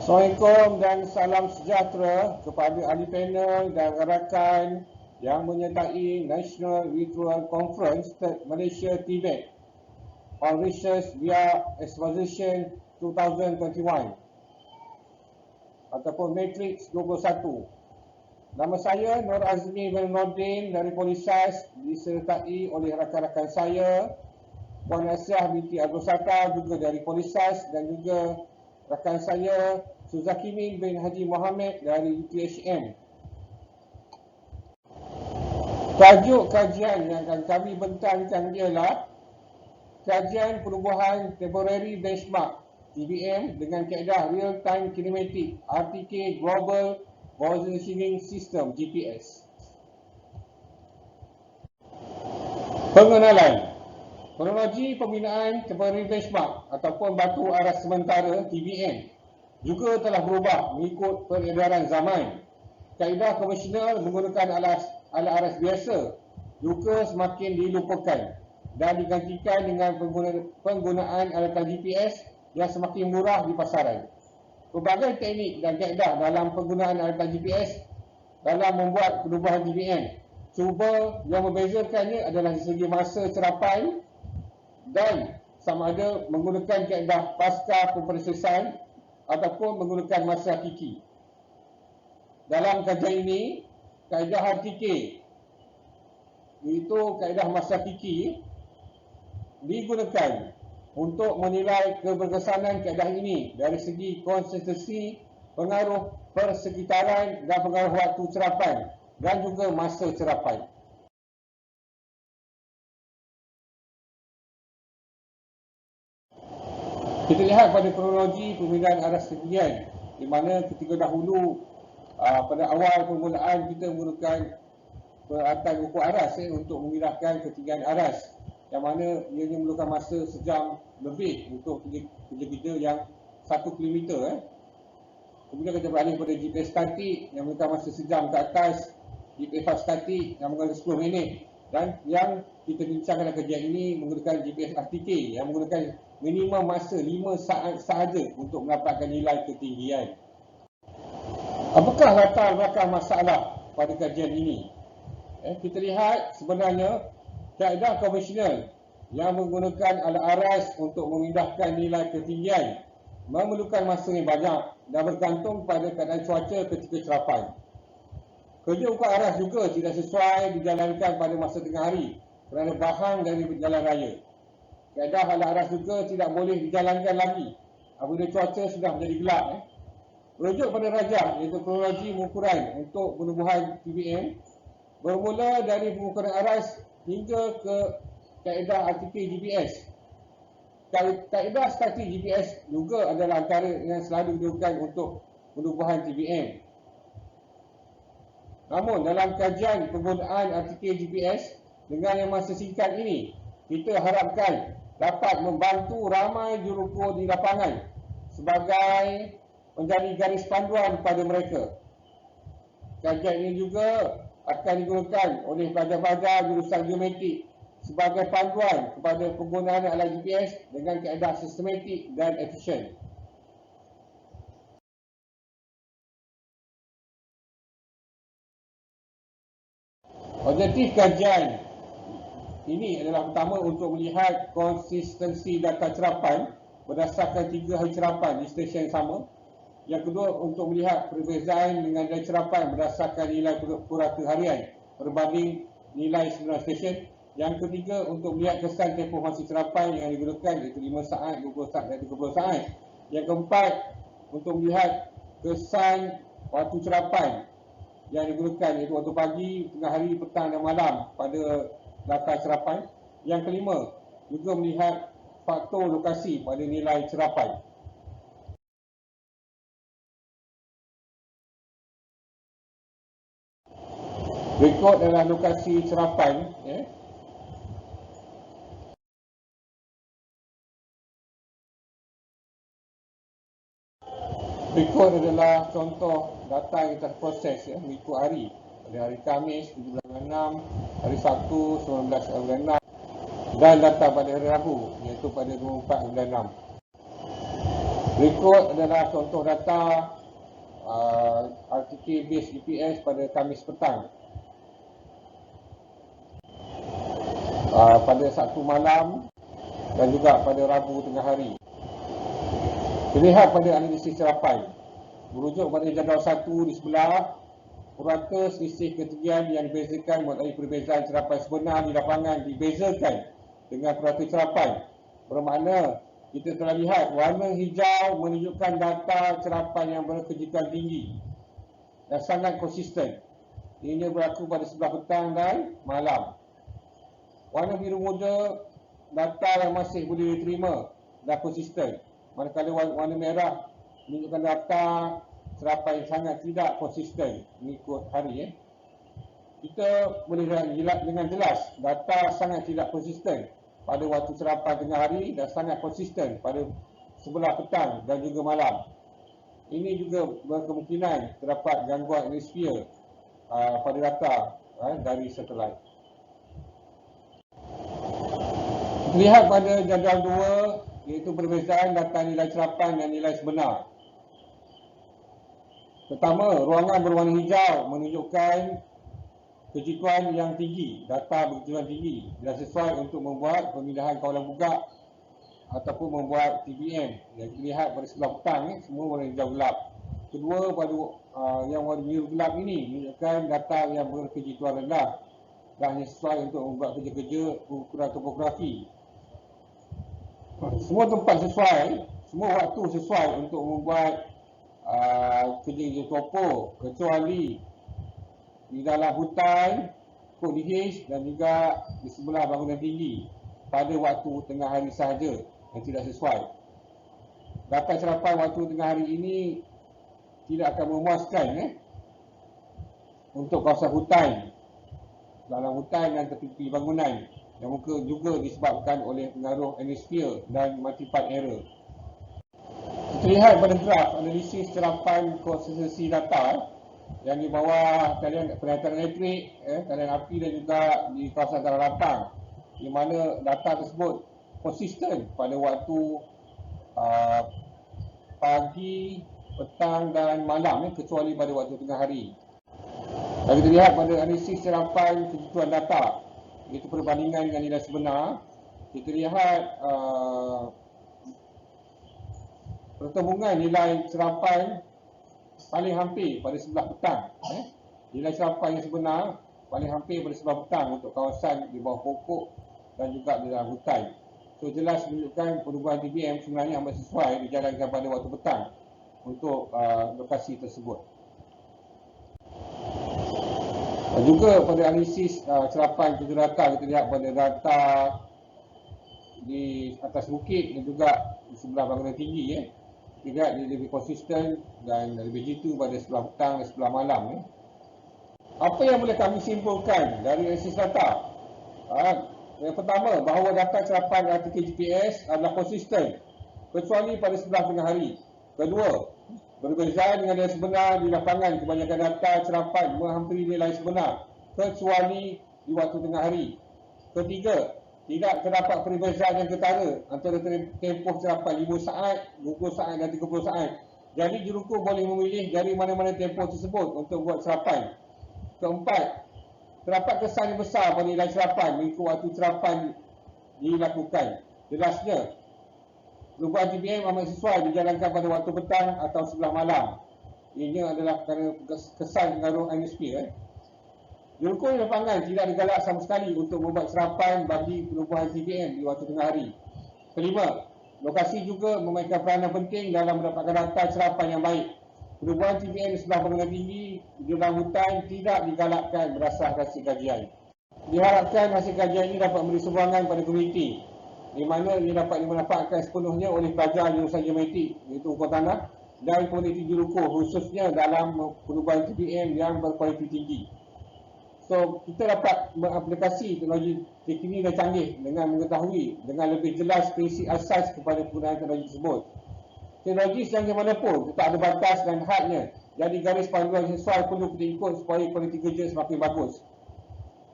Assalamualaikum dan salam sejahtera kepada ahli panel dan rakan yang menyertai National Virtual Conference Malaysia Tibet on Research via Exposition 2021 ataupun Matrix 21. Nama saya Nur Azmi bin Nordin dari Polisas, disertai oleh rakan-rakan saya Puan Asiah binti Abdul Sattar juga dari Polisas, dan juga rakan saya Suzakimin bin Haji Muhammad dari UTHM. Tajuk kajian yang akan kami bentangkan ialah kajian perubahan temporary benchmark TBM dengan kaedah real time kinematic RTK Global Positioning System GPS. Pengenalan. Kronologi pembinaan temporary benchmark ataupun batu aras sementara TBM juga telah berubah mengikut peredaran zaman. Kaedah konvensional menggunakan ala aras biasa juga semakin dilupakan dan digantikan dengan penggunaan alatan GPS yang semakin murah di pasaran. Pelbagai teknik dan kaedah dalam penggunaan alatan GPS dalam membuat perubahan TBM. Cuba yang membezakannya adalah dari segi masa cerapan dan sama ada menggunakan kaedah pasca pemprosesan ataupun menggunakan masa hakiki. Dalam kajian ini, kaedah RTK iaitu kaedah masa hakiki digunakan untuk menilai keberkesanan kaedah ini dari segi konsistensi, pengaruh persekitaran dan pengaruh waktu cerapan dan juga masa cerapan. Kita lihat pada kronologi pembinaan aras ketinggian, di mana ketika dahulu pada awal permulaan kita menggunakan peralatan ukur aras untuk memindahkan ketinggian aras, yang mana ianya memerlukan masa sejam lebih untuk kerja-kerja yang 1 km. Kemudian kita beralih pada GPS statik yang memerlukan masa sejam ke atas, GPS statik yang menggunakan 10 minit, dan yang kita bincangkan dalam kajian ini menggunakan GPS RTK yang menggunakan minimum masa 5 saat sahaja untuk mendapatkan nilai ketinggian. Apakah latar belakang masalah pada kajian ini? Kita lihat sebenarnya kaedah konvensional yang menggunakan ala aras untuk memindahkan nilai ketinggian memerlukan masa yang banyak dan bergantung pada keadaan cuaca ketika cerapan. Kerja ukur aras juga tidak sesuai dijalankan pada masa tengah hari kerana bahan dari jalan raya. Kaedah ala aras juga tidak boleh dijalankan lagi apabila cuaca sudah menjadi gelap. Rujuk pada rajah iaitu kronologi pengukuran untuk penubuhan TBM bermula dari pengukuran aras hingga ke kaedah RTK GPS. Kaedah statik GPS juga adalah antara yang selalu digunakan untuk penubuhan TBM. Namun dalam kajian penggunaan RTK GPS dengan yang masa singkat ini, kita harapkan dapat membantu ramai juruukur di lapangan sebagai menjadi garis panduan kepada mereka. Kajian ini juga akan digunakan oleh pelajar-pelajar jurusan geometrik sebagai panduan kepada penggunaan alat GPS dengan kaedah sistematik dan efisien. Objektif kajian ini adalah pertama untuk melihat konsistensi data cerapan berdasarkan 3 hari cerapan di stesen yang sama. Yang kedua, untuk melihat perbezaan dengan nilai cerapan berdasarkan nilai purata harian berbanding nilai 9 stesen. Yang ketiga, untuk melihat kesan tempoh masa cerapan yang digunakan iaitu 5 saat, 20 saat dan 30 saat. Yang keempat, untuk melihat kesan waktu cerapan yang digunakan iaitu waktu pagi, tengah hari, petang dan malam pada data cerapan. Yang kelima, juga melihat faktor lokasi pada nilai cerapan. Berikut adalah lokasi cerapan. Berikut adalah contoh data yang terproses mengikut hari. Pada hari Khamis 7 bulan 6, hari Sabtu 19 bulan 6 dan data pada hari Rabu iaitu pada 24 bulan 6. Berikut adalah contoh data RTK base GPS pada Khamis petang. Pada Sabtu malam dan juga pada Rabu tengah hari. Terlihat pada analisis serapan. Merujuk pada jadual 1 di sebelah, purata selisih ketinggian yang dibezakan mengenai perbezaan serapan sebenar di lapangan dibezakan dengan purata serapan. Bermakna kita telah lihat warna hijau menunjukkan data serapan yang berkejutan tinggi dan sangat konsisten. Ini berlaku pada sebelah petang dan malam. Warna biru muda data yang masih boleh diterima dan konsisten. Manakala warna merah menunjukkan data serapan yang sangat tidak konsisten mengikut hari. Kita boleh lihat dengan jelas data sangat tidak konsisten pada waktu serapan tengah hari dan sangat konsisten pada sebelah petang dan juga malam. Ini juga berkemungkinan terdapat gangguan atmosfer pada data dari satelit. Lihat pada jadual 2, iaitu perbezaan data nilai serapan dan nilai sebenar. Pertama, ruangan berwarna hijau menunjukkan kejutan yang tinggi, data berkejutan tinggi dan sesuai untuk membuat pemindahan kawalan bugak ataupun membuat TBM. Yang dilihat pada sebelah petang, semua warna hijau gelap. Kedua, pada yang warna biru gelap ini menunjukkan data yang berkejutan rendah dan sesuai untuk membuat kerja-kerja ukuran topografi. Semua tempat sesuai, semua waktu sesuai untuk membuat kerja-kerja topo, kecuali di dalam hutan, Kod DH dan juga di sebelah bangunan tinggi pada waktu tengah hari sahaja yang tidak sesuai. Data serapan waktu tengah hari ini tidak akan memuaskan untuk kawasan hutan, dalam hutan dan tepi bangunan, yang mungkin juga disebabkan oleh pengaruh atmosfer dan multiple error. Terlihat pada graf analisis serapan konsistensi data yang di bawah talian penglihatan elektrik, talian api dan juga di kawasan tanah lapang, di mana data tersebut konsisten pada waktu pagi, petang dan malam, kecuali pada waktu tengah hari. Dan kita lihat pada analisis serapan kejutan data, iaitu perbandingan dengan nilai sebenar, kita lihat pertemuan nilai serapan paling hampir pada sebelah petang. Nilai serapan yang sebenar paling hampir pada sebelah petang untuk kawasan di bawah pokok dan juga di dalam hutan. So jelas menunjukkan perubahan TBM sebenarnya amat sesuai dijalankan pada waktu petang untuk lokasi tersebut. Juga pada analisis serapan kejutan data, kita lihat pada data di atas bukit dan juga di sebelah bangunan tinggi. Kita dia lebih konsisten dan lebih jitu pada sebelah petang dan sebelah malam. Apa yang boleh kami simpulkan dari analisis data? Yang pertama, bahawa data serapan RTK GPS adalah konsisten kecuali pada sebelah tengah hari. Kedua, berbeza dengan nilai sebenar di lapangan, kebanyakan data serapan menghampiri nilai sebenar kecuali di waktu tengah hari. Ketiga, tidak terdapat perbezaan yang ketara antara tempoh serapan 5 saat, 20 saat dan 30 saat. Jadi jurukur boleh memilih dari mana-mana tempoh tersebut untuk buat serapan. Keempat, terdapat kesan yang besar pada nilai serapan mengikut waktu serapan dilakukan. Jelasnya, perubahan TBM amat sesuai dijalankan pada waktu petang atau sebelah malam. Ini adalah kerana kesan pengaruh atmosfer. Jurukur di lapangan tidak digalak sama sekali untuk membuat serapan bagi perubahan TBM di waktu tengah hari. Kelima, lokasi juga memainkan peranan penting dalam mendapatkan data serapan yang baik. Perubahan TBM di sebelah bangunan tinggi di dalam hutan tidak digalakkan berdasarkan hasil kajian. Diharapkan hasil kajian ini dapat memberi sumbangan pada komuniti, di mana ia dapat dimanfaatkan sepenuhnya oleh pelajar jurusan geometrik, iaitu hukum tanah, dan komuniti jurukur khususnya dalam perubahan TBM yang berkualiti tinggi. So, kita dapat mengaplikasi teknologi terkini dan canggih dengan mengetahui dengan lebih jelas prinsip asas kepada penggunaan teknologi tersebut. Teknologi secanggih manapun tetap ada batas dan hadnya. Jadi garis panduan sesuai perlu kita ikut supaya kualiti kerja semakin bagus.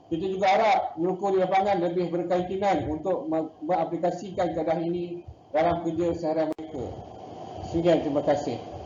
Kita juga harap jurukur di lapangan lebih berkeyakinan untuk mengaplikasikan keadaan ini dalam kerja seharian mereka. Sekian, terima kasih.